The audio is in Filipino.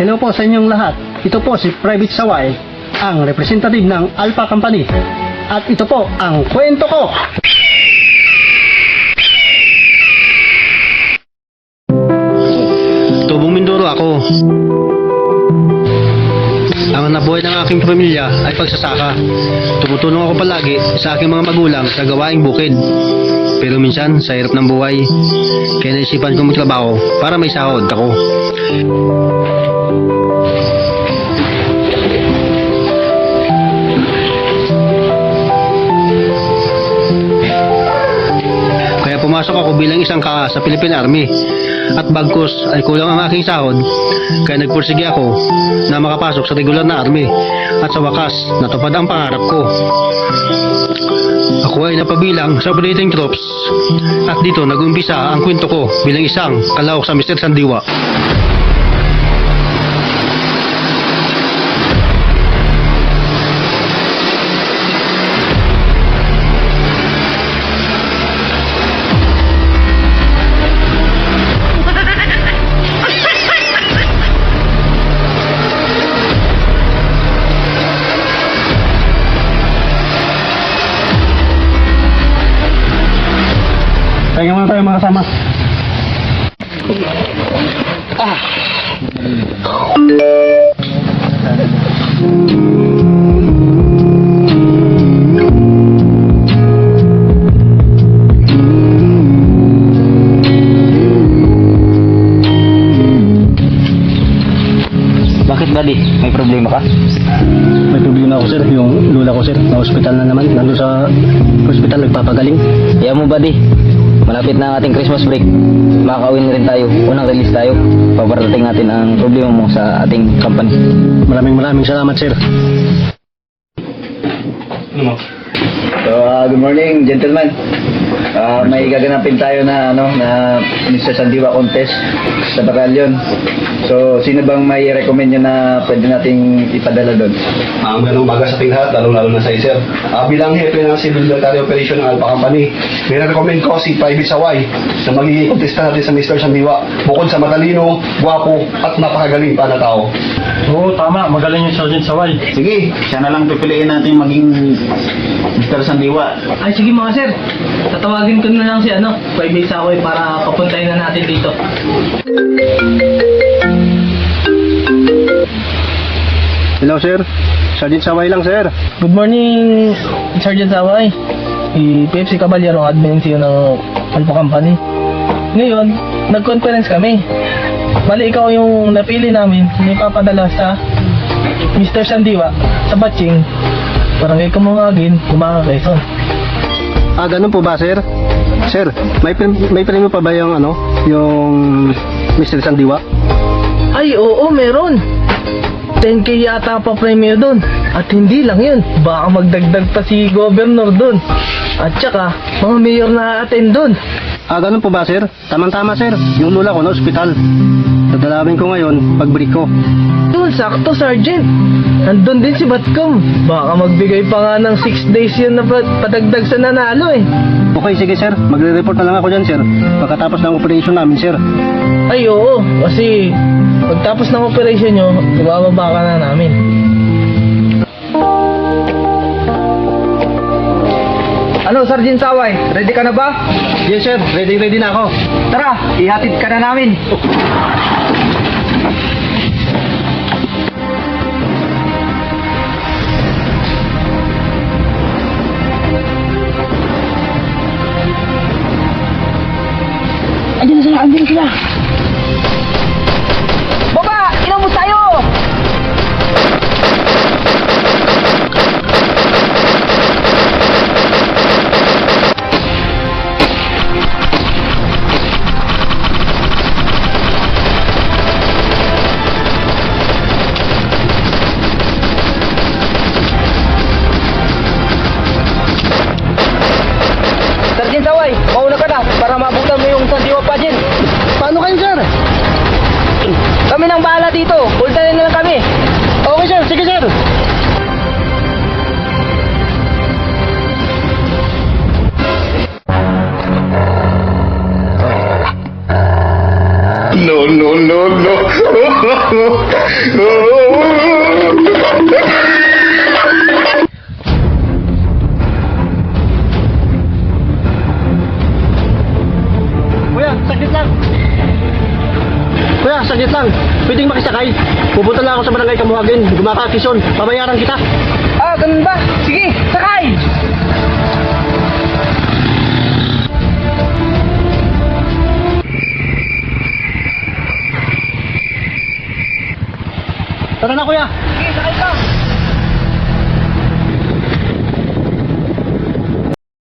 Hello po sa inyong lahat. Ito po si Private Saway, ang representative ng Alpha Company. At ito po ang kwento ko. Tubong Mindoro ako. Ang nabuhay ng aking pamilya ay pagsasaka. Tumutulong ako palagi sa aking mga magulang sa gawaing bukid. Pero minsan, sa hirap ng buhay, kaya naisipan ko magtrabaho para may sahod ako. Kaya pumasok ako bilang isang ka sa Philippine Army. At bagkus ay kulang ang aking sahod, kaya nagpursige ako na makapasok sa regular na army. At sa wakas, natupad ang pangarap ko. Ako ay napabilang sa operating troops. At dito nag-umpisa ang kwento ko bilang isang kalahok sa Mr. Sandiwa. Kaya muna tayo mga kasama. Bakit buddy? May problema ka? May problema ako sir, yung lula ko sir, na hospital na naman, nandun sa hospital nagpapagaling. Kaya mo buddy, malapit na ang ating Christmas break. Makaka-uwi na rin tayo. Unang release tayo. Paparating natin ang problema mo sa ating company. Maraming salamat sir. So, good morning gentlemen. May gaganapin tayo na Mr. Sandiwa contest sa batalyon. So, sino bang may recommend nyo na pwede nating ipadala doon? Magandang umaga sa ating lahat, lalo na sa sir. Bilang hepe ng Civil Military Operation ng Alpha Company, nire-recommend ko si Private Saway na magiging contestant natin sa Mr. Sandiwa. Bukod sa matalino, gwapo at napakagaling pa na tao. Oo, tama. Magaling yung Sergeant Saway. Sige, siya na lang pipiliin natin maging Mr. Sandiwa. Ay sige mga sir, tatawagin ko na lang si Private Saway para papuntahin na natin dito. Hello sir, Sergeant Saway lang sir. Good morning, Sergeant Saway. Si Pepsi Caballero, admin CEO ng Alpha Company. Ngayon, nag-conference kami. Bali, ikaw yung napili namin, ipapadala sa Mr. Sandiwa sa Batching. Barangay Kamungagin, Umaga, Quezon. Ganun po ba sir? Sir, may premyo pa ba yung yung Mr. Sandiwa? Ay, oo, meron. 10K yata pa premyo doon. At hindi lang yun, baka magdagdag pa si Governor doon. At saka, mga mayor na attend doon. Ganun po ba sir? Tamang-tama sir, yung lula ko na ospital. Dadalawin ko ngayon, pag-break ko. Doon, sakto, Sergeant. Nandun din si Batcom. Baka magbigay pa nga ng 6 days yun na padagdag sa nanalo eh. Okay, sige sir, magre-report na lang ako dyan sir, pagkatapos ng operation namin sir. Ay, oo. Kasi pagtapos ng operation nyo, ibababa ka na namin. Ano, Sergeant Saway? Ready ka na ba? Yes sir, ready na ako. Tara, ihatid ka na namin. Andyan sila. Baba! Inamos tayo! Sergeant Saway, mauna ka na para mabutan mo yung Sandiwa Pageant. Paano kayo sir? Kami nang bahala dito. Pultanin na lang kami. Okay sir, sige sir. No. Kuya, saglit lang. Kuya, saglit lang. Pwedeng makisakay. Pupunta lang ako sa barangay Kamuhagin. Gumakakison. Pabayaran kita. Ah, ganun ba? Sige, sakay! Tara na kuya. Sige, sakay ka!